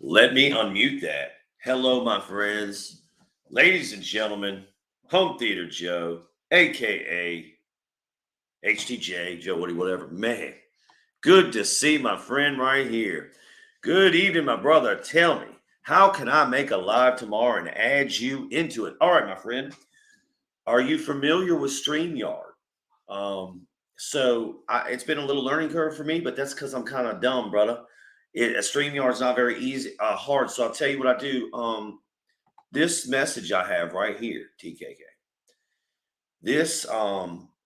Let me unmute that. Hello, my friends, ladies and gentlemen, Home Theater Joe, aka HTJ, Joe Woody, whatever. Man, good to see my friend right here. Good evening, my brother. Tell me, how can I make a live tomorrow and add you into it? All right, my friend. Are you familiar with StreamYard? It's been a little learning curve for me, but that's because I'm kind of dumb, brother. StreamYard's not very easy, hard. So I'll tell you what I do. This message I have right here, TKK. This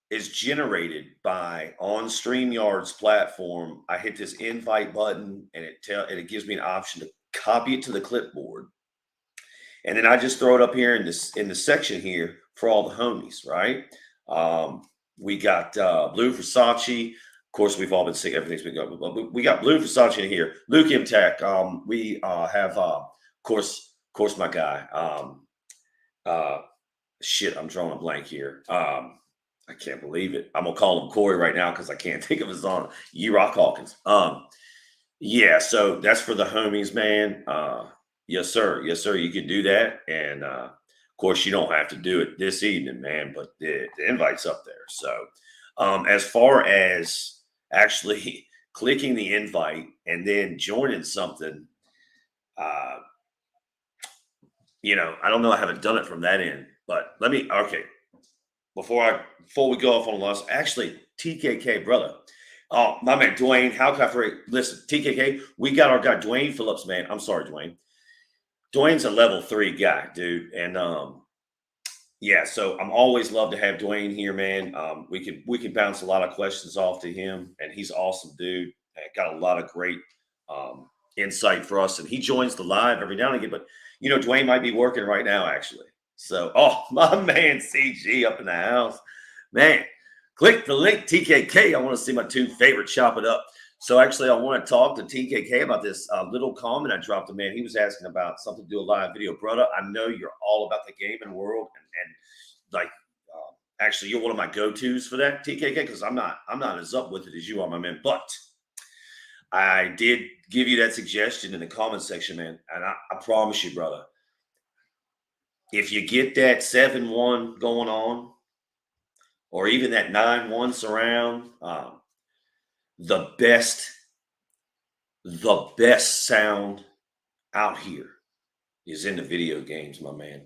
is generated by on StreamYard's platform. I hit this invite button, and it gives me an option to copy it to the clipboard, and then I just throw it up here in the section here for all the homies, right? We got Blue Versace. Of course, we've all been seeing everything's been going. But we got Blue Versace in here. Luke M Tech. We have, of course, my guy. Shit, I'm drawing a blank here. I can't believe it. I'm gonna call him Corey right now because I can't think of his on. Rock Hawkins. Yeah. So that's for the homies, man. Yes, sir. Yes, sir. You can do that, and of course, you don't have to do it this evening, man. But the invite's up there. So, as far as actually clicking the invite and then joining something, uh, I don't know. I haven't done it from that end, but let me. Okay, before we go off on a loss, actually, TKK brother. Oh, my man, Dwayne. How can I forget? Listen, TKK. We got our guy Dwayne Phillips, man. I'm sorry, Dwayne. Dwayne's a level 3 guy, dude, and yeah. So I'm always love to have Dwayne here, man. We can bounce a lot of questions off to him, and he's awesome, dude. Got a lot of great um, insight for us, and he joins the live every now and again. But Dwayne might be working right now, actually. So, oh, my man, CG up in the house, man. Click the link, TKK. I want to see my two favorite chop it up. So actually, I want to talk to TKK about this little comment I dropped him. Man, he was asking about something to do a live video, brother. I know you're all about the gaming world, and like, actually, you're one of my go-tos for that, TKK, because I'm not as up with it as you are, my man. But I did give you that suggestion in the comment section, man, and I promise you, brother, if you get that 7-1 going on, or even that 9-1 surround, the best sound out here is in the video games, my man.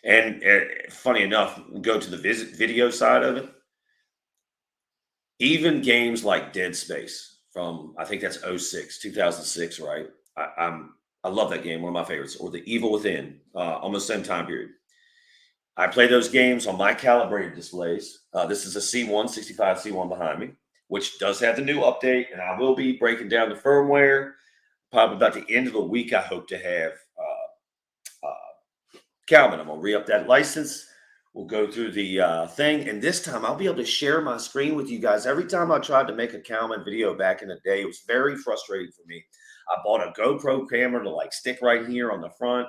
And funny enough, we go to the video side of it. Even games like Dead Space from, I think that's 2006, right? I love that game, one of my favorites. Or The Evil Within, almost same time period. I play those games on my calibrated displays. This is a C1 65 C1 behind me, which does have the new update, and I will be breaking down the firmware. Probably about the end of the week, I hope to have Calvin. I'm gonna re-up that license. We'll go through the thing, and this time I'll be able to share my screen with you guys. Every time I tried to make a Calvin video back in the day, it was very frustrating for me. I bought a GoPro camera to like stick right here on the front.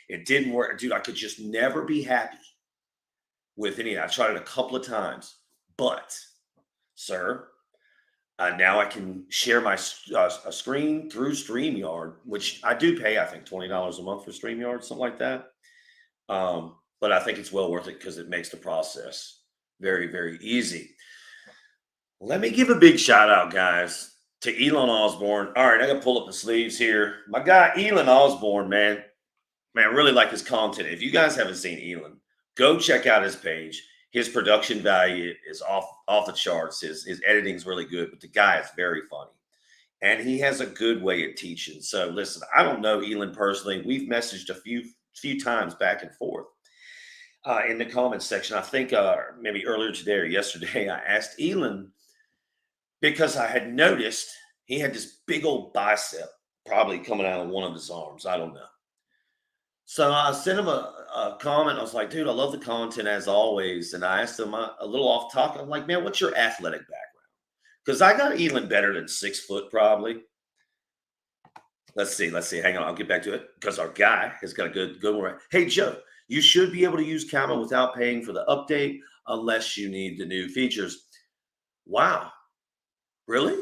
It didn't work, dude. I could just never be happy with any. I tried it a couple of times, but sir, now I can share my a screen through StreamYard, which I do pay, I think, $20 a month for StreamYard, something like that. But I think it's well worth it because it makes the process very, very easy. Let me give a big shout out, guys, to Elon Osborne. All right, I got to pull up the sleeves here. My guy, Elon Osborne, man. Man, I really like his content. If you guys haven't seen Elon, go check out his page. His production value is off the charts. His editing is really good, but the guy is very funny. And he has a good way of teaching. So listen, I don't know Elon personally. We've messaged a few times back and forth in the comments section. I think maybe earlier today or yesterday, I asked Elon because I had noticed he had this big old bicep probably coming out of one of his arms. I don't know. So I sent him a comment. I was like, dude, I love the content as always. And I asked him a little off topic. I'm like, man, what's your athletic background? Because I got Elon better than 6 foot probably. Let's see. Hang on. I'll get back to it because our guy has got a good one. Hey, Joe, you should be able to use Camera without paying for the update unless you need the new features. Wow. Really?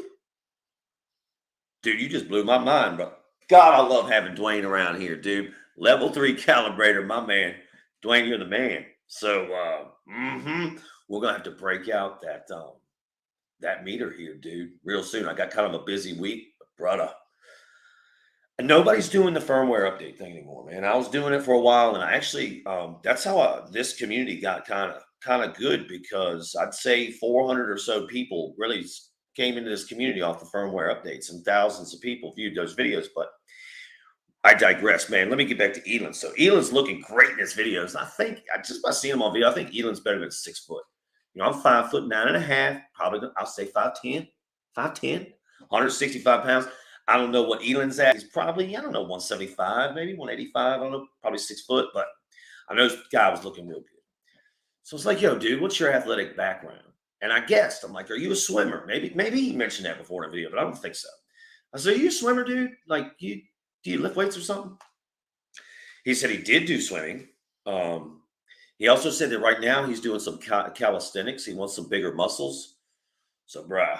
Dude, you just blew my mind, bro. God, I love having Dwayne around here, dude. Level 3 calibrator, my man. Dwayne, you're the man. So we're gonna have to break out that meter here, dude, real soon. I got kind of a busy week, but brother. And nobody's doing the firmware update thing anymore, man. I was doing it for a while, and I actually that's how this community got kind of good, because I'd say 400 or so people really came into this community off the firmware updates, and thousands of people viewed those videos. But I digress, man. Let me get back to Elon. So Elon's looking great in his videos. I think just by seeing him on video, I think Elon's better than 6 foot. You know, I'm 5'9.5", probably I'll say 5'10", 5'10", 165 pounds. I don't know what Elon's at. He's probably, I don't know, 175, maybe 185. I don't know, probably 6 foot, but I know this guy was looking real good. So it's like, yo, dude, what's your athletic background? And I guessed, I'm like, are you a swimmer? Maybe he mentioned that before in a video, but I don't think so. I said, are you a swimmer, dude? Like, do you lift weights or something? He said he did do swimming. He also said that right now he's doing some calisthenics. He wants some bigger muscles. So, bruh,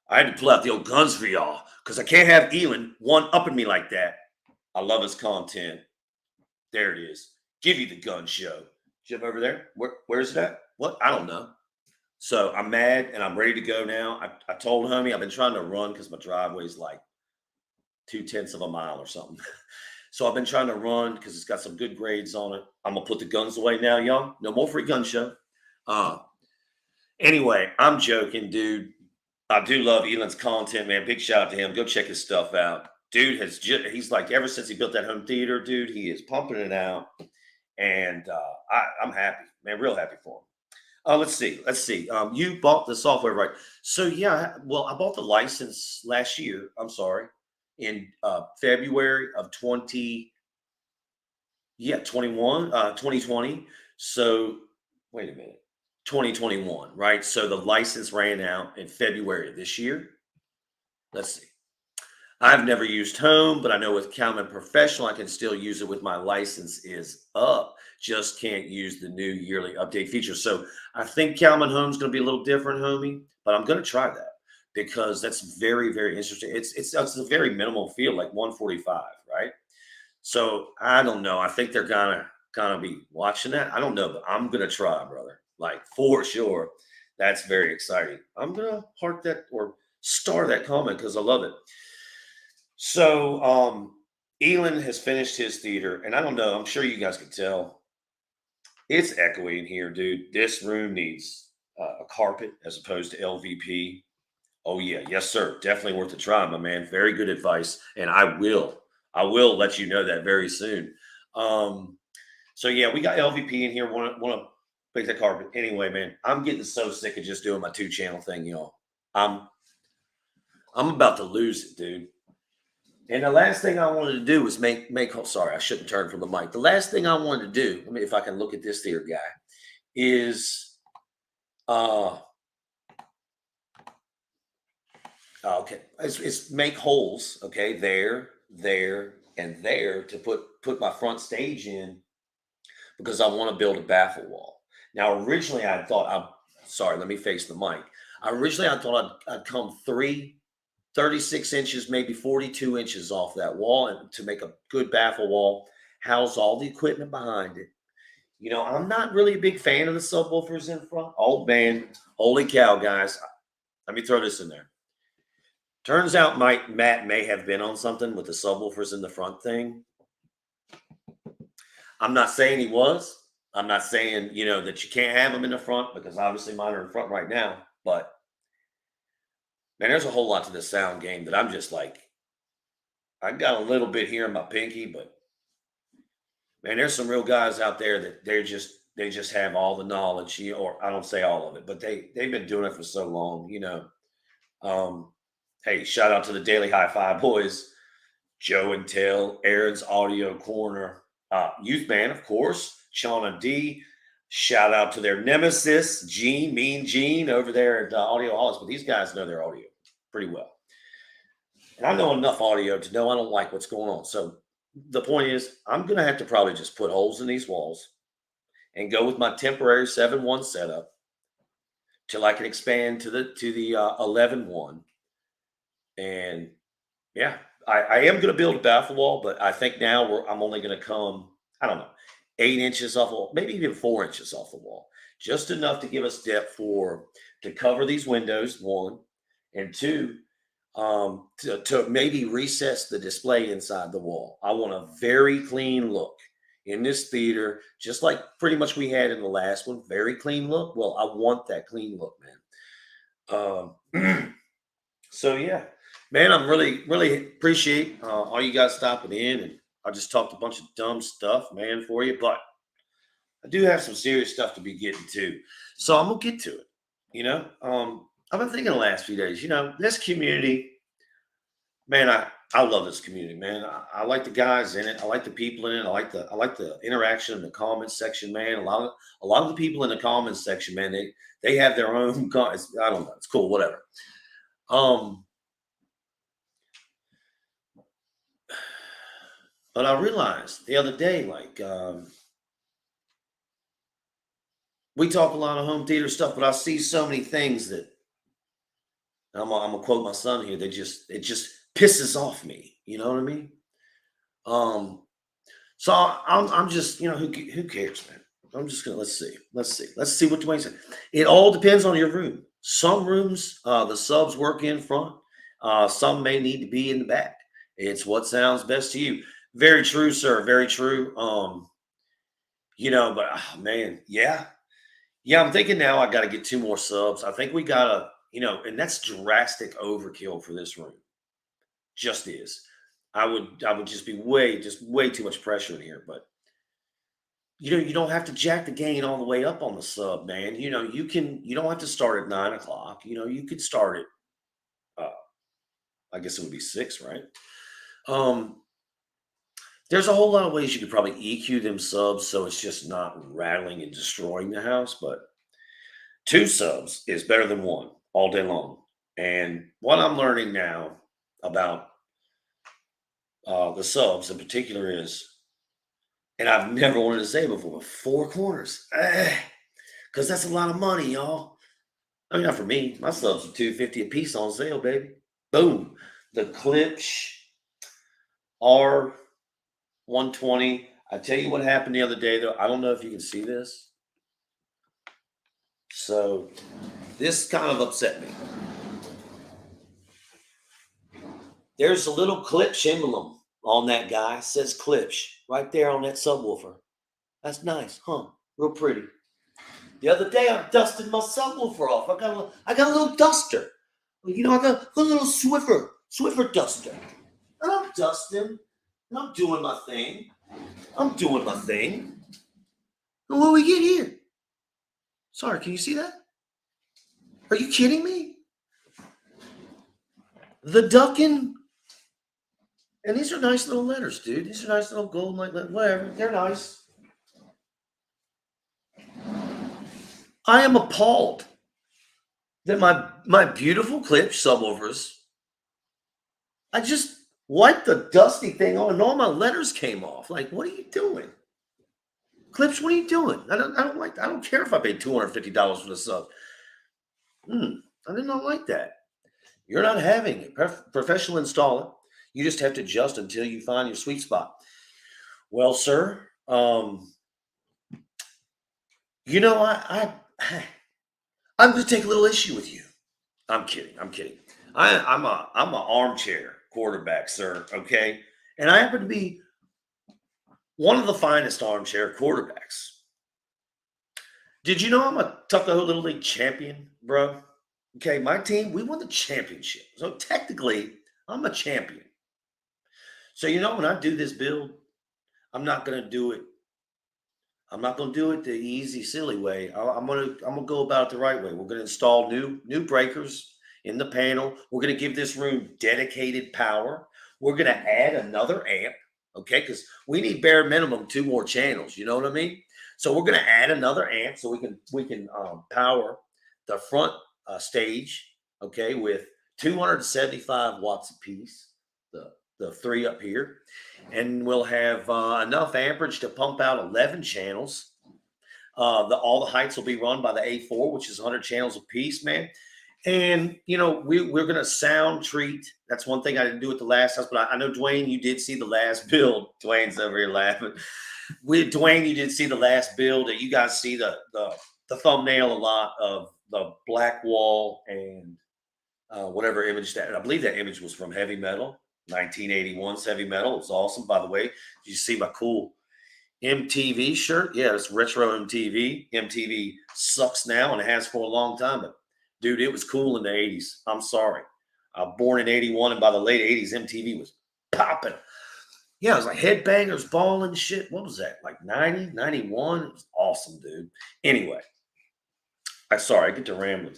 I had to pull out the old guns for y'all, because I can't have Elon one-upping me like that. I love his content. There it is. Give you the gun show. Jim over there? Where's it at? What? I don't know. So I'm mad and I'm ready to go now. I told homie I've been trying to run because my driveway's like 2/10 of a mile or something. So I've been trying to run because it's got some good grades on it. I'm gonna put the guns away now, y'all. No more free gun show. Anyway, I'm joking, dude. I do love Elon's content, man. Big shout out to him. Go check his stuff out. Dude he's like, ever since he built that home theater, dude, he is pumping it out. And I'm happy, man, real happy for him. Let's see. You bought the software, right? So yeah, well, I bought the license last year. I'm sorry, in February of 2020. So wait a minute, 2021, right? So the license ran out in February of this year. Let's see. I've never used Home, but I know with Calvin Professional, I can still use it with my license is up. Just can't use the new yearly update feature. So I think Calvin Home's going to be a little different, homie, but I'm going to try that because that's very, very interesting. It's a very minimal field, like 145, right? So I don't know. I think they're gonna be watching that. I don't know, but I'm gonna try, brother. Like for sure. That's very exciting. I'm gonna heart that or star that comment because I love it. So Elon has finished his theater, and I don't know, I'm sure you guys can tell. It's echoey in here, dude. This room needs a carpet as opposed to LVP. Oh yeah, yes, sir. Definitely worth a try, my man. Very good advice. And I will let you know that very soon. Um, so yeah, we got LVP in here. Want to pick that carpet. Anyway, man, I'm getting so sick of just doing my 2 channel thing, y'all. I'm about to lose it, dude. And the last thing I wanted to do was make sorry, I shouldn't turn from the mic. The last thing I wanted to do, let me if I can look at this there guy, is okay, it's make holes, okay, there, and there to put my front stage in because I want to build a baffle wall. Now, originally I thought I'm sorry, let me face the mic. Originally I thought I'd come 36 inches, maybe 42 inches off that wall and to make a good baffle wall, house all the equipment behind it. You know, I'm not really a big fan of the subwoofers in front. Oh man, holy cow, guys. Let me throw this in there. Turns out Matt may have been on something with the subwoofers in the front thing. I'm not saying he was. I'm not saying, that you can't have them in the front because obviously mine are in front right now. But man, there's a whole lot to this sound game that I'm just like, I got a little bit here in my pinky, but man, there's some real guys out there that they just have all the knowledge, or I don't say all of it, but they've been doing it for so long. Hey, shout out to the Daily High Five boys, Joe and Tail, Aaron's Audio Corner, Youth Man, of course, Shauna D. Shout out to their nemesis, Mean Gene, over there at Audio Hollis. But these guys know their audio pretty well. And I know enough audio to know I don't like what's going on. So the point is, I'm going to have to probably just put holes in these walls and go with my temporary 7-1 setup till I can expand to the 11-1. And yeah, I am going to build a baffle wall, but I think now I'm only going to come, I don't know, 8 inches off the wall, maybe even 4 inches off the wall, just enough to give us depth to cover these windows, one, and two, to maybe recess the display inside the wall. I want a very clean look in this theater, just like pretty much we had in the last one. Very clean look. Well, I want that clean look, man. So yeah, man, I'm really appreciate all you guys stopping in, and I just talked a bunch of dumb stuff, man, for you, but I do have some serious stuff to be getting to, so I'm gonna get to it. I've been thinking the last few days. This community, man, I love this community, man. I like the guys in it. I like the people in it. I like the interaction in the comments section, man. A lot of the people in the comments section, man, they have their own guys. I don't know. It's cool, whatever. Um, but I realized the other day, like, we talk a lot of home theater stuff, but I see so many things that I'm gonna quote my son here. It just pisses off me. You know what I mean? Um, so I'm just, who cares, man? I'm just gonna let's see what Dwayne said. It all depends on your room. Some rooms, the subs work in front. Some may need to be in the back. It's what sounds best to you. Very true, sir. Very true. But man, yeah, yeah. I'm thinking now I got to get two more subs. I think we gotta, and that's drastic overkill for this room. Just is. I would just be way too much pressure in here, but you don't have to jack the gain all the way up on the sub, man. You don't have to start at 9 o'clock. You could start at I guess it would be 6, right? Um, there's a whole lot of ways you could probably EQ them subs so it's just not rattling and destroying the house, but two subs is better than one all day long. And what I'm learning now about the subs in particular is, and I've never wanted to say before, four corners. Because that's a lot of money, y'all. I mean, not for me. My subs are $250 a piece on sale, baby. Boom. The Klipsch R120. I tell you what happened the other day, though. I don't know if you can see this. So this kind of upset me. There's a little Klipsch emblem on that guy. It says Klipsch right there on that subwoofer. That's nice, huh? Real pretty. The other day, I dusted my subwoofer off. I got a little duster. I got a little Swiffer duster. And I'm dusting. And I'm doing my thing. And what do we get here? Sorry, can you see that? Are you kidding me? The Duckin'. And these are nice little letters, dude. These are nice little gold, like whatever. They're nice. I am appalled that my beautiful Klipsch subwoofers, I just wiped the dusty thing on and all my letters came off. Like, what are you doing? Klipsch, what are you doing? I don't care if I paid $250 for the sub. I did not like that. You're not having a professional installer. You just have to adjust until you find your sweet spot. Well, sir, I'm going to take a little issue with you. I'm kidding. I'm an armchair quarterback, sir. Okay, and I happen to be one of the finest armchair quarterbacks. Did you know I'm a Tuckahoe Little League champion, bro? Okay, my team, we won the championship. So technically, I'm a champion. So when I do this build, I'm not going to do it. I'm not going to do it the easy, silly way. I'm gonna go about it the right way. We're going to install new breakers in the panel. We're going to give this room dedicated power. We're going to add another amp, okay? Because we need bare minimum 2 more channels. You know what I mean? So we're going to add another amp so we can power the front stage, okay, with 275 watts apiece. The 3 up here, and we'll have enough amperage to pump out 11 channels. All the heights will be run by the A4, which is 100 channels a piece, man. And we're gonna sound treat. That's one thing I didn't do at the last house, but I know Dwayne, you did see the last build. Dwayne's over here laughing. With Dwayne, you did see the last build, and you guys see the thumbnail a lot of the black wall and whatever image that. I believe that image was from Heavy Metal, 1981's Heavy Metal. It's awesome, by the way. Did you see my cool MTV shirt? Yeah, it's retro MTV. MTV sucks now and it has for a long time, but dude, it was cool in the 80s. I'm sorry. I was born in 81, and by the late 80s, MTV was popping. Yeah, it was like headbangers, balling shit. What was that? Like 90, 91? It was awesome, dude. Anyway, I get to rambling.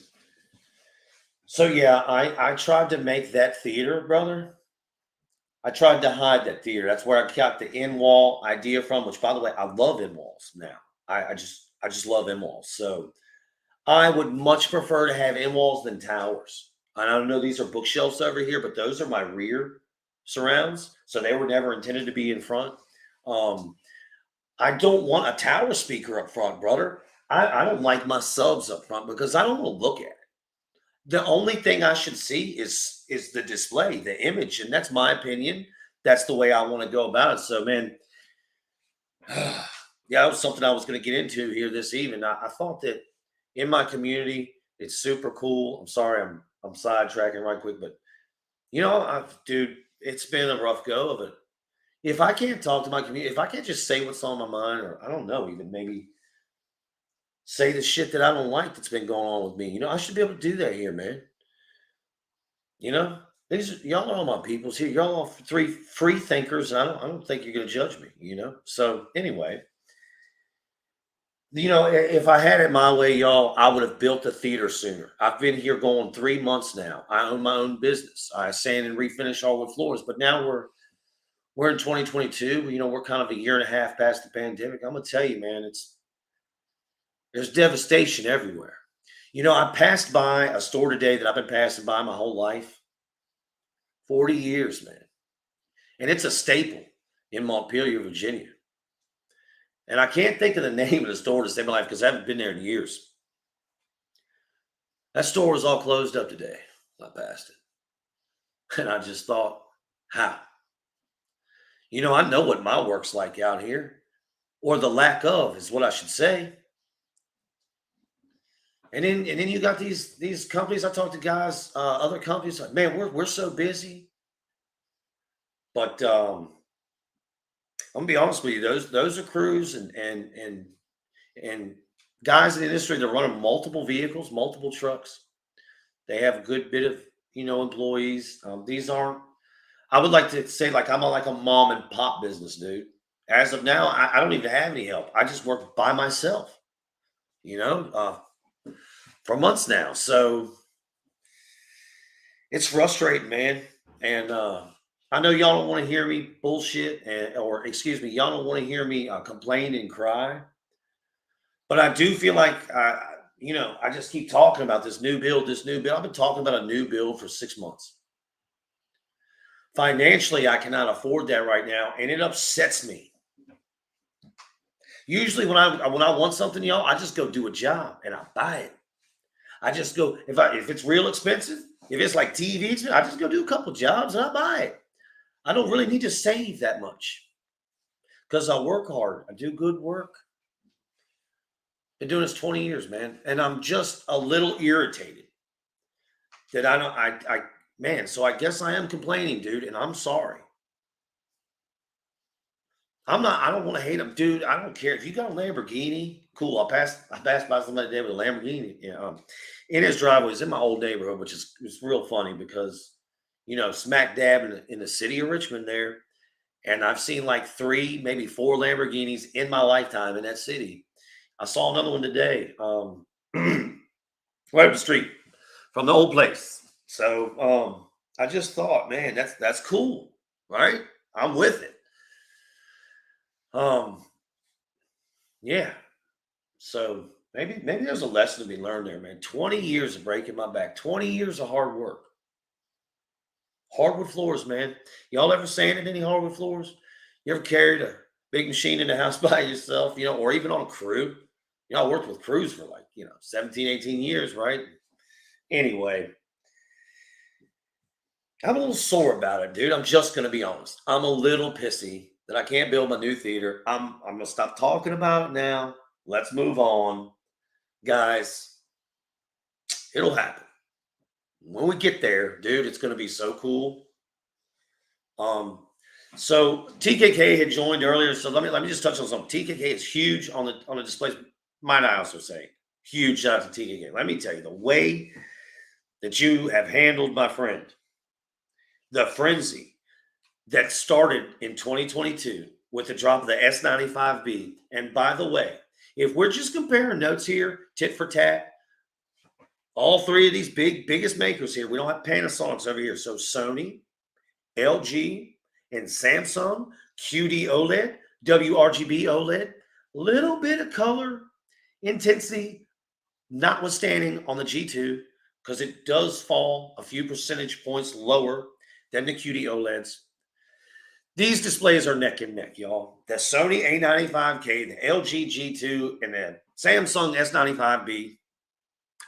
So yeah, I tried to make that theater, brother. I tried to hide that theater. That's where I got the in wall idea from. Which, by the way, I love in walls now. I just love in walls. So I would much prefer to have in walls than towers. And I don't know these are bookshelves over here, but those are my rear surrounds. So they were never intended to be in front. Um, I don't want a tower speaker up front, brother. I don't like my subs up front because I don't want to look at it. The only thing I should see is the display, the image, and that's my opinion. That's the way I want to go about it. So, man, yeah, that was something I was going to get into here this evening. I thought that in my community, it's super cool. I'm sorry, I'm sidetracking right quick, but dude, it's been a rough go of it. If I can't talk to my community, if I can't just say what's on my mind, or I don't know, even maybe say the shit that I don't like that's been going on with me, I should be able to do that here, man. You know, y'all are all my peoples here. Y'all are three free thinkers. And I don't think you're gonna judge me. So anyway, if I had it my way, y'all, I would have built a theater sooner. I've been here going 3 months now. I own my own business. I sand and refinish all the floors, but now we're in 2022. We're kind of a year and a half past the pandemic. I'm gonna tell you, man, there's devastation everywhere. I passed by a store today that I've been passing by my whole life, 40 years, man. And it's a staple in Montpelier, Virginia. And I can't think of the name of the store to save my life because I haven't been there in years. That store was all closed up today. I passed it. And I just thought, how? I know what my work's like out here, or the lack of is what I should say. And then you got these companies. I talk to guys, other companies like, man, we're so busy. But I'm gonna be honest with you, those are crews and guys in the industry that run multiple vehicles, multiple trucks. They have a good bit of employees. These aren't. I would like to say like I'm like a mom and pop business, dude. As of now, I don't even have any help. I just work by myself. You know, uh, for months now. So it's frustrating, man. And I know y'all don't want to hear me bullshit, or excuse me, y'all don't want to hear me complain and cry. But I do feel like I just keep talking about this new build, this new build. I've been talking about a new build for 6 months. Financially, I cannot afford that right now, and it upsets me. Usually, when I want something, y'all, I just go do a job and I buy it. I just go if it's real expensive, if it's like TV, I just go do a couple jobs and I buy it. I don't really need to save that much because I work hard. I do good work. Been doing this 20 years, man, and I'm just a little irritated that I don't. Man. So I guess I am complaining, dude, and I'm sorry. I'm not. I don't want to hate him, dude. I don't care if you got a Lamborghini. Cool. I passed by somebody today with a Lamborghini. In his driveway. It's in my old neighborhood, which is it's real funny because smack dab in the city of Richmond there, and I've seen like three, maybe four Lamborghinis in my lifetime in that city. I saw another one today, right up the street from the old place. So I just thought, man, that's cool, right? I'm with it. Um, yeah. So maybe there's a lesson to be learned there, man. 20 years of breaking my back, 20 years of hard work. Hardwood floors, man. Y'all ever sanded any hardwood floors? You ever carried a big machine in the house by yourself, or even on a crew? I worked with crews for like, 17, 18 years, right? Anyway, I'm a little sore about it, dude. I'm just gonna be honest. I'm a little pissy that I can't build my new theater. I'm gonna stop talking about it now. Let's move on, guys. It'll happen when we get there, dude. It's gonna be so cool. Um, so TKK had joined earlier. So let me just touch on something. TKK is huge on the displays. Might I also say, huge shout out to TKK. Let me tell you the way that you have handled my friend, the frenzy that started in 2022 with the drop of the S95B. And by the way, if we're just comparing notes here, tit for tat, all three of these biggest makers here, we don't have Panasonics over here. So Sony, LG, and Samsung, QD OLED, WRGB OLED, little bit of color intensity, notwithstanding on the G2, because it does fall a few percentage points lower than the QD OLEDs. These displays are neck and neck, y'all. The Sony A95K, the LG G2, and the Samsung S95B,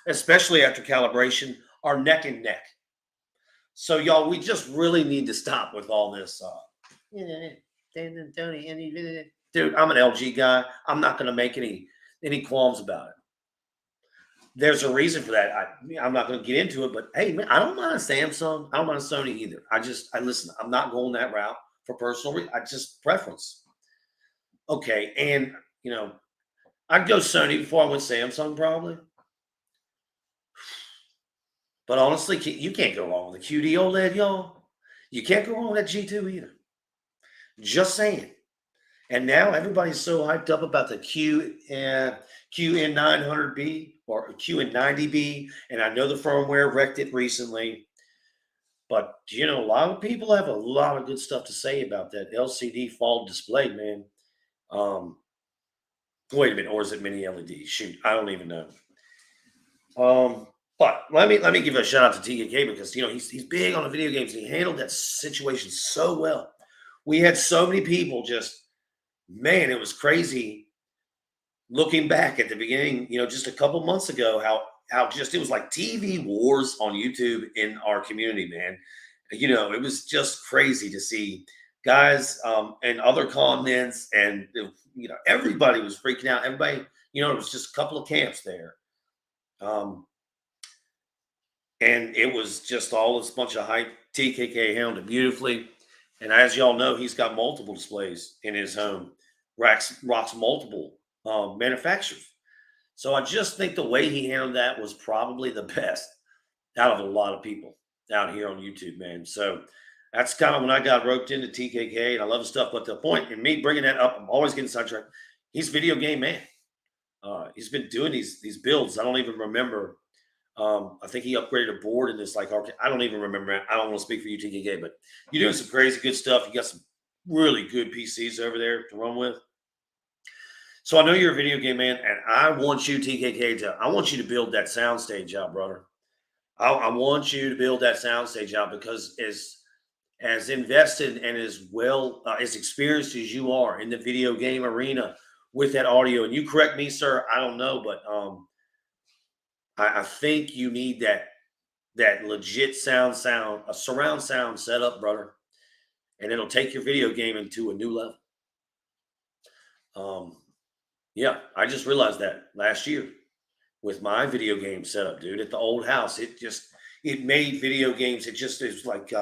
especially after calibration, are neck and neck. So, y'all, we just really need to stop with all this. Dude, I'm an LG guy. I'm not going to make any qualms about it. There's a reason for that. I'm not going to get into it, but hey, man, I don't mind a Samsung. I don't mind a Sony either. I listen. I'm not going that route for personal reasons. I just preference. Okay, and I'd go Sony before I went Samsung probably. But honestly, you can't go wrong with the QD OLED, y'all. You can't go wrong with that G2 either. Just saying. And now everybody's so hyped up about the QN900B or QN90B. And I know the firmware wrecked it recently. But, a lot of people have a lot of good stuff to say about that LCD fall display, man. Wait a minute. Or is it mini LED? Shoot, I don't even know. But let me give a shout out to TKK because he's big on the video games and he handled that situation so well. We had so many people man, it was crazy looking back at the beginning, just a couple months ago, how just it was like TV wars on YouTube in our community, man. It was just crazy to see guys and other comments and everybody was freaking out. Everybody, it was just a couple of camps there. And it was just all this bunch of hype. TKK handled it beautifully. And as y'all know, he's got multiple displays in his home, rocks multiple manufacturers. So I just think the way he handled that was probably the best out of a lot of people out here on YouTube, man. So that's kind of when I got roped into TKK, and I love his stuff. But the point in me bringing that up, I'm always getting sidetracked. He's a video game man. He's been doing these builds. I don't even remember. I think he upgraded a board in this I don't even remember. I don't want to speak for you, TKK, but you're doing some crazy good stuff. You got some really good PCs over there to run with. So I know you're a video game man, and I want you, TKK, I want you to build that soundstage out, brother. I want you to build that soundstage out because as invested and as well as experienced as you are in the video game arena with that audio, and you correct me, sir, I don't know, but I think you need that legit a surround sound setup, brother, and it'll take your video gaming to a new level. Yeah, I just realized that last year with my video game setup, dude, at the old house. It made video games. It was like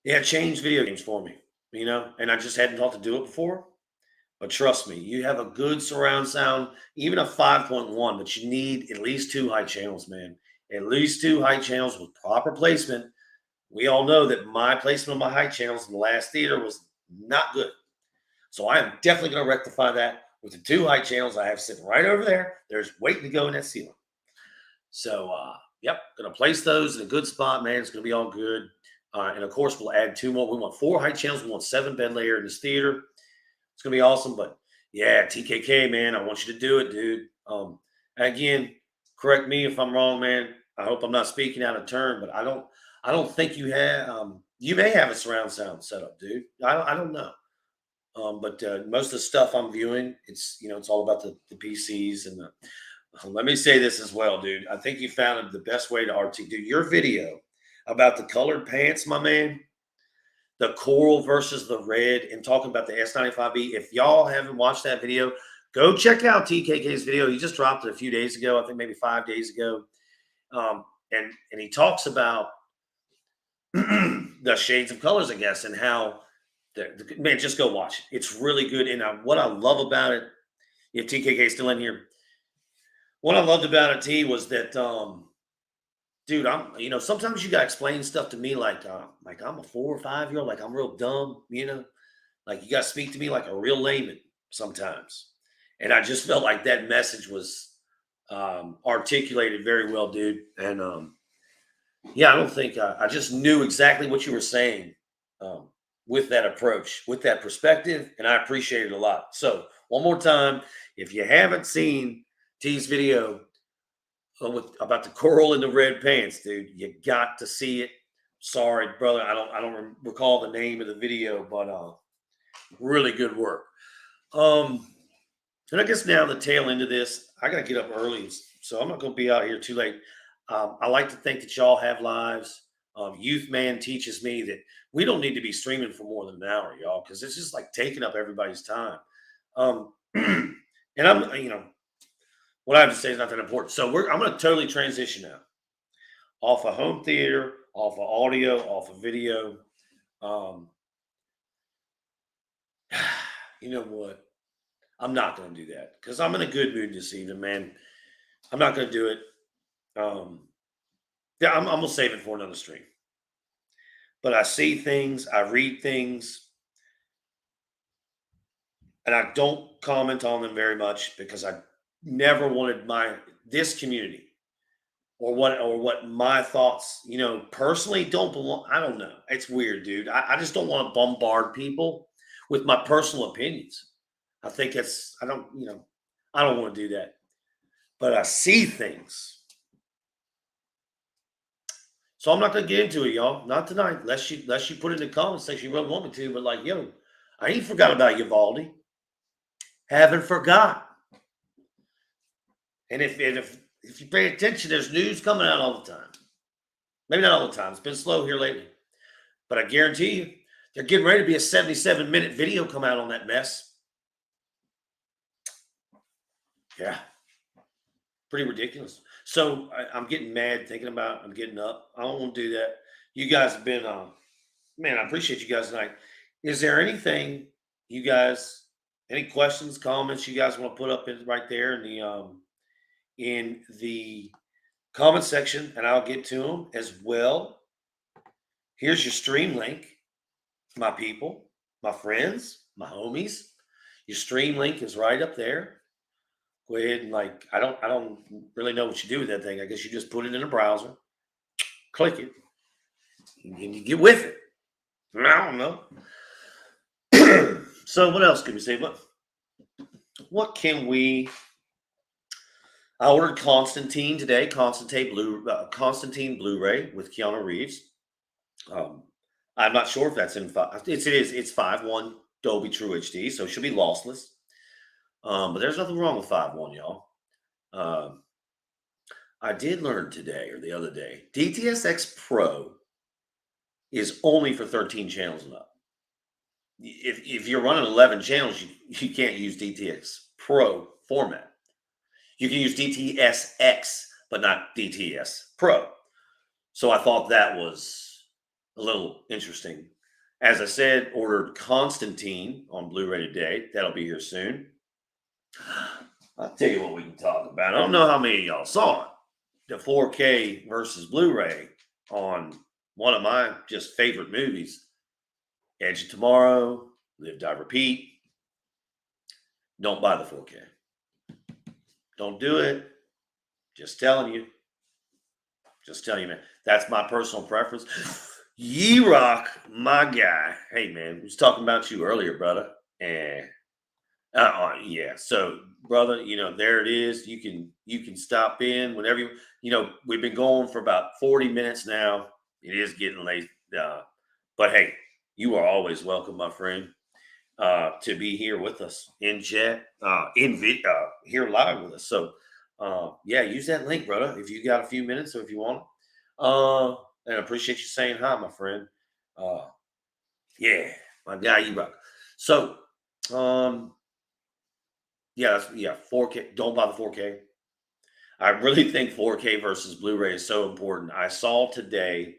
it changed video games for me, and I just hadn't thought to do it before. But trust me, you have a good surround sound, even a 5.1, but you need at least 2 high channels, man. At least 2 high channels with proper placement. We all know that my placement of my high channels in the last theater was not good. So I am definitely going to rectify that with the 2 high channels I have sitting right over there. There's waiting to go in that ceiling. So, yep, going to place those in a good spot, man. It's going to be all good. And of course, we'll add 2 more. We want 4 high channels. We want 7 bed layer in this theater. It's going to be awesome. But yeah, TKK, man, I want you to do it, dude. Again, correct me if I'm wrong, man. I hope I'm not speaking out of turn, but I don't think you have, you may have a surround sound setup, dude. I don't know. But most of the stuff I'm viewing, it's all about the PCs and Let me say this as well, dude. I think you found the best way to RT. Dude, your video about the colored pants, my man, the coral versus the red, and talking about the S95B. If y'all haven't watched that video, go check out TKK's video. He just dropped it a few days ago, I think maybe 5 days ago. And he talks about the shades of colors, I guess, and how man, just go watch it. It's really good. And what I love about it, if TKK is still in here, what I loved about it, T, was that dude, sometimes you gotta explain stuff to me like I'm a 4 or 5 year old, like I'm real dumb, like you gotta speak to me like a real layman sometimes. And I just felt like that message was articulated very well, dude. And yeah, I don't think I just knew exactly what you were saying um, with that approach, with that perspective, and I appreciate it a lot. So, one more time, if you haven't seen T's video about the coral and the red pants, dude, you got to see it. Sorry, brother, I don't recall the name of the video, but really good work. Um, and I guess now the tail end of this, I gotta get up early, so I'm not gonna be out here too late. I like to think that y'all have lives. Youth Man teaches me that we don't need to be streaming for more than an hour, y'all, because it's just like taking up everybody's time. And what I have to say is not that important. So I'm going to totally transition now off of home theater, off of audio, off of video. Um, you know what? I'm not going to do that because I'm in a good mood this evening, man. I'm not going to do it. Yeah, I'm going to save it for another stream. But I see things, I read things, and I don't comment on them very much because I never wanted this community or what my thoughts, personally don't belong. I don't know. It's weird, dude. I just don't want to bombard people with my personal opinions. I think I don't want to do that. But I see things. So I'm not gonna get into it, y'all. Not tonight. Unless you put it in the comment section, you really want me to, but like, yo, I ain't forgot about Uvalde. Haven't forgot. And if you pay attention, there's news coming out all the time. Maybe not all the time. It's been slow here lately. But I guarantee you, they're getting ready to be a 77-minute video come out on that mess. Yeah. Pretty ridiculous. So I'm getting mad thinking about I'm getting up. I don't want to do that. You guys have been, man, I appreciate you guys tonight. Is there anything you guys, any questions, comments you guys want to put up right there in the comment section, and I'll get to them as well. Here's your stream link, my people, my friends, my homies. Your stream link is right up there. Go ahead and I don't really know what you do with that thing. I guess you just put it in a browser, click it, and you get with it. I don't know. So what else can we say? What can we? I ordered Constantine today. Constantine Blu-ray with Keanu Reeves. I'm not sure if that's in five. It is. It's 5.1 Dolby True HD, so it should be lossless. But there's nothing wrong with 5.1, y'all. I did learn today or the other day, DTS:X Pro is only for 13 channels and up. If you're running 11 channels, you can't use DTX Pro format. You can use DTS:X, but not DTS Pro. So I thought that was a little interesting. As I said, ordered Constantine on Blu-ray today. That'll be here soon. I'll tell you what we can talk about. I don't know how many of y'all saw it. The 4K versus Blu-ray on one of my just favorite movies, Edge of Tomorrow, Live, Die, Repeat. Don't buy the 4K. Don't do it. Just telling you. Just telling you, man. That's my personal preference. Ye-Rock, my guy. Hey, man, I was talking about you earlier, brother. And yeah. So, brother, there it is. You can stop in whenever we've been going for about 40 minutes now. It is getting late. But hey, you are always welcome, my friend, to be here with us in chat, here live with us. So Yeah, use that link, brother, if you got a few minutes or if you want. And I appreciate you saying hi, my friend. Uh, yeah, my guy, you rock. So, um, yeah, 4K. Don't buy the 4K. I really think 4K versus Blu-ray is so important. I saw today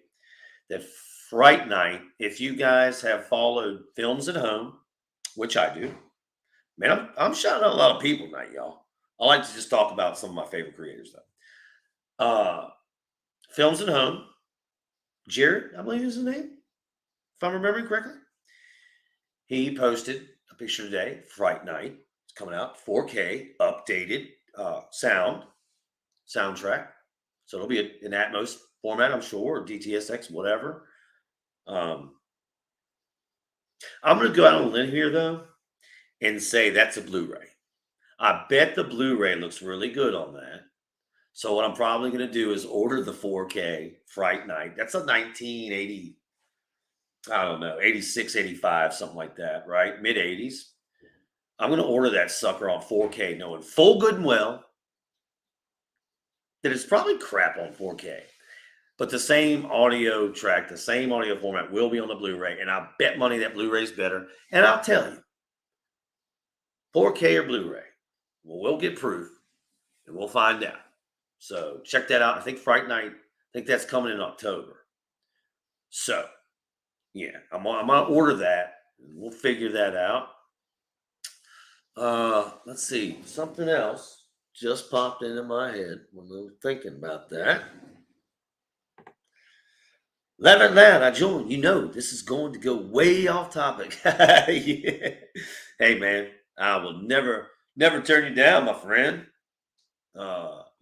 that Fright Night, if you guys have followed Films at Home, which I do, man, I'm shouting out a lot of people tonight, y'all. I like to just talk about some of my favorite creators, though. Films at Home, Jared, I believe is his name, if I'm remembering correctly. He posted a picture today, Fright Night. It's coming out 4K, updated soundtrack. So it'll be in Atmos format, I'm sure, or DTSX, whatever. Um, I'm going to go out on a limb here, though, and say that's a Blu-ray. I bet the Blu-ray looks really good on that. So what I'm probably going to do is order the 4K Fright Night. That's a 1980, I don't know, 86, 85, something like that, right? Mid 80s. I'm going to order that sucker on 4K, knowing full good and well that it's probably crap on 4K. But the same audio track, the same audio format will be on the Blu-ray. And I bet money that Blu-ray is better. And I'll tell you, 4K or Blu-ray, well, we'll get proof and we'll find out. So check that out. I think Fright Night, I think that's coming in October. So yeah, I'm gonna order that. We'll figure that out. Let's see. Something else just popped into my head when we were thinking about that. Love that I joined. You know, this is going to go way off topic. Yeah. Hey man, I will never turn you down, my friend.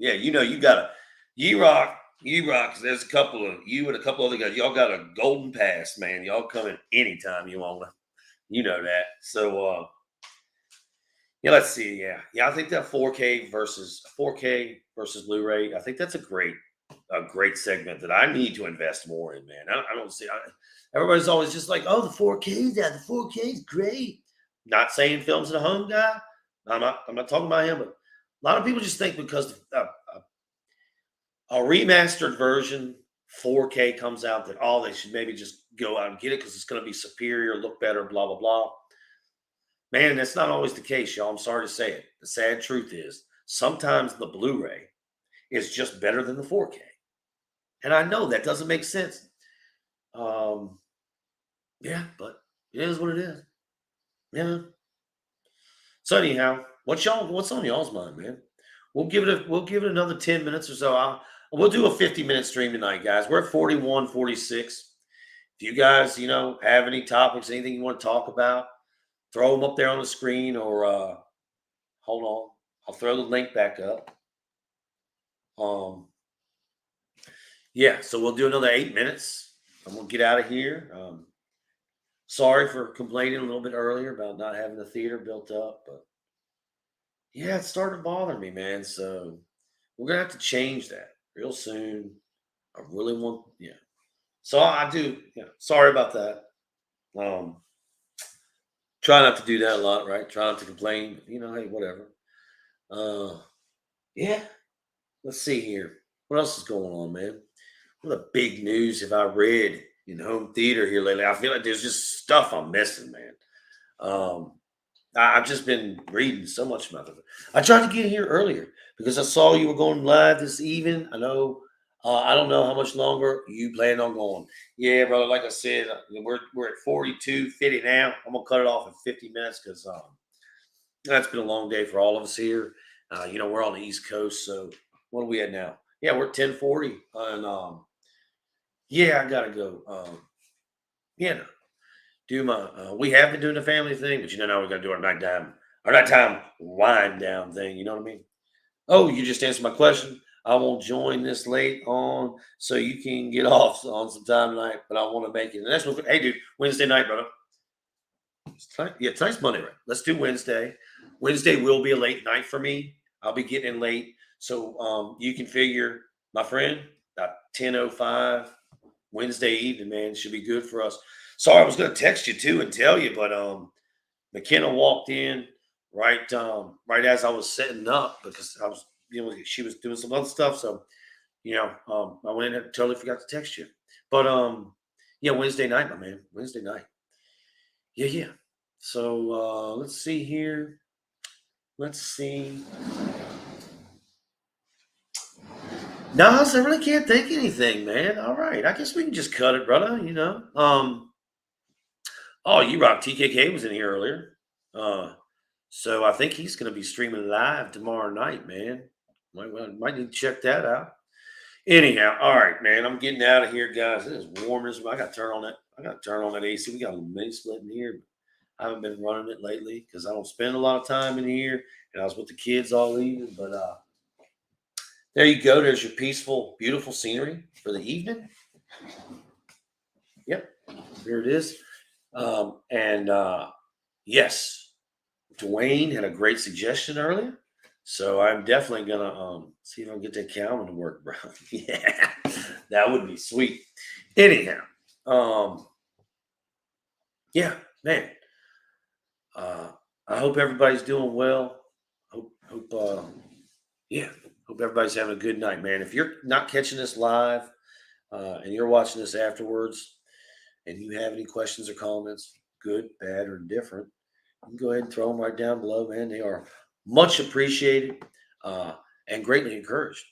Yeah, you know, you rock. There's a couple of you and a couple other guys. Y'all got a golden pass, man. Y'all come in anytime you want to. You know that. So, yeah, let's see. Yeah, I think that 4K versus Blu-ray. I think that's a great segment that I need to invest more in, man. I don't see. Everybody's always just like, oh, the 4K, yeah, the 4K is great. Not saying Films at Home guy. I'm not talking about him, but a lot of people just think because a remastered version 4K comes out that they should maybe just go out and get it because it's going to be superior, look better, blah blah blah. Man, that's not always the case, y'all. I'm sorry to say it. The sad truth is sometimes the Blu-ray is just better than the 4K, and I know that doesn't make sense. Um, yeah, but it is what it is. Yeah. So anyhow, what's on y'all's mind, man? We'll give it another 10 minutes or so. We'll do a 50-minute stream tonight, guys. We're at 41, 46. If you guys, have any topics, anything you want to talk about, throw them up there on the screen or hold on. I'll throw the link back up. Yeah, so we'll do another 8 minutes. I'm gonna get out of here. Sorry for complaining a little bit earlier about not having the theater built up, but yeah, it's starting to bother me, man. So we're gonna have to change that real soon. I really want, yeah. So I do. Yeah, sorry about that. Um, try not to do that a lot, right? Try not to complain. Hey, whatever. Uh, yeah. Let's see here. What else is going on, man? What the big news have I read in home theater here lately? I feel like there's just stuff I'm missing, man. Um, I've just been reading so much about it. I tried to get here earlier because I saw you were going live this evening. I know. I don't know how much longer you plan on going. Yeah, brother. Like I said, we're at 42:50 now. I'm gonna cut it off in 50 minutes because that's been a long day for all of us here. We're on the East Coast, so what are we at now? Yeah, we're at 10:40, and yeah, I gotta go. You know, do my. We have been doing the family thing, but now we gotta do our nighttime wind down thing. You know what I mean? Oh, you just answered my question. I won't join this late on, so you can get off on some time tonight. But I want to make it. And that's what. Hey, dude, Wednesday night, brother. Yeah, tonight's Monday, right? Let's do Wednesday. Wednesday will be a late night for me. I'll be getting in late, so you can figure, my friend, about 10:05 Wednesday evening, man, should be good for us. Sorry, I was going to text you too and tell you, but McKenna walked in right as I was setting up because I was she was doing some other stuff. So, I went in and totally forgot to text you. But yeah, Wednesday night, my man. Wednesday night. Yeah, yeah. So let's see here. Let's see. No, so I really can't think of anything, man. All right. I guess we can just cut it, brother. Oh, you rock. TKK was in here earlier. So I think he's gonna be streaming live tomorrow night, man. Might need to check that out. Anyhow, all right, man. I'm getting out of here, guys. It is warm as I got to turn on that. I got to turn on that AC. We got a mini split in here. I haven't been running it lately because I don't spend a lot of time in here, and I was with the kids all evening. But there you go. There's your peaceful, beautiful scenery for the evening. Yep, here it is. And yes, Dwayne had a great suggestion earlier. So I'm definitely gonna see if I can get that Calvin to work, bro. Yeah, that would be sweet. Anyhow, yeah, man. I hope everybody's doing well. Yeah, hope everybody's having a good night, man. If you're not catching this live and you're watching this afterwards, and you have any questions or comments, good, bad, or indifferent, you can go ahead and throw them right down below, man. They are much appreciated and greatly encouraged.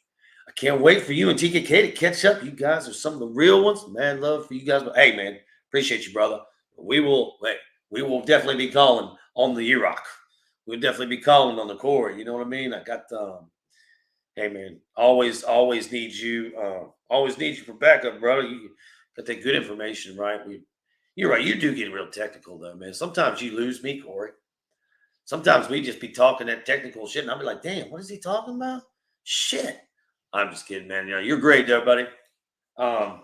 I can't wait for you and TKK to catch up. You guys are some of the real ones. Mad love for you guys. But hey, man, appreciate you, brother. We will definitely be calling on the Iraq. We'll definitely be calling on the Corey. You know what I mean? I got hey man, always need you. Always need you for backup, brother. You got that good information, right? You're right. You do get real technical though, man. Sometimes you lose me, Corey. Sometimes we just be talking that technical shit, and I'll be like, damn, what is he talking about? Shit. I'm just kidding, man. You're great though, buddy. Um,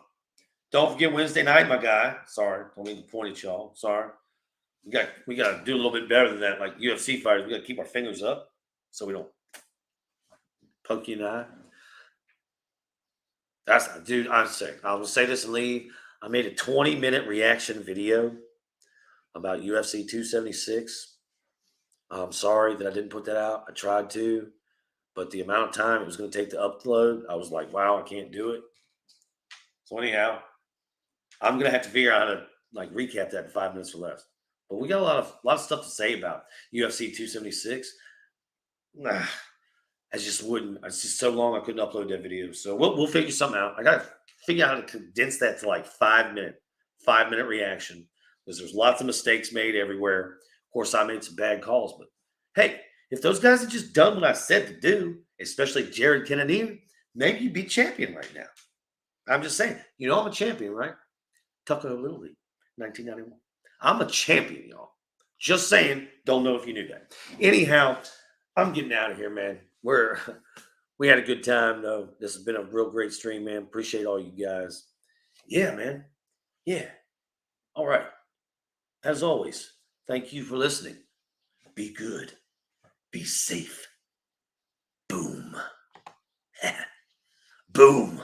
don't forget Wednesday night, my guy. Sorry, don't mean to point at y'all. Sorry. We got to do a little bit better than that. Like UFC fighters, we got to keep our fingers up so we don't poke you in the eye. That's dude. I'm sick. I will say this and leave. I made a 20-minute reaction video about UFC 276. I'm sorry that I didn't put that out. I tried to, but the amount of time it was going to take to upload, I was like, wow, I can't do it. So anyhow, I'm going to have to figure out how to like recap that in 5 minutes or less. But we got a lot of stuff to say about UFC 276. Nah, I just wouldn't. It's just so long I couldn't upload that video. So we'll figure something out. I got to figure out how to condense that to like 5 minute reaction because there's lots of mistakes made everywhere. Of course, I made some bad calls, but hey, if those guys had just done what I said to do, especially Jared Kennedy, maybe you'd be champion right now. I'm just saying, I'm a champion, right? Tucker Little League, 1991. I'm a champion, y'all. Just saying, don't know if you knew that. Anyhow, I'm getting out of here, man. We had a good time, though. This has been a real great stream, man. Appreciate all you guys. Yeah, man. Yeah. All right. As always, thank you for listening. Be good. Be safe. Boom. Boom.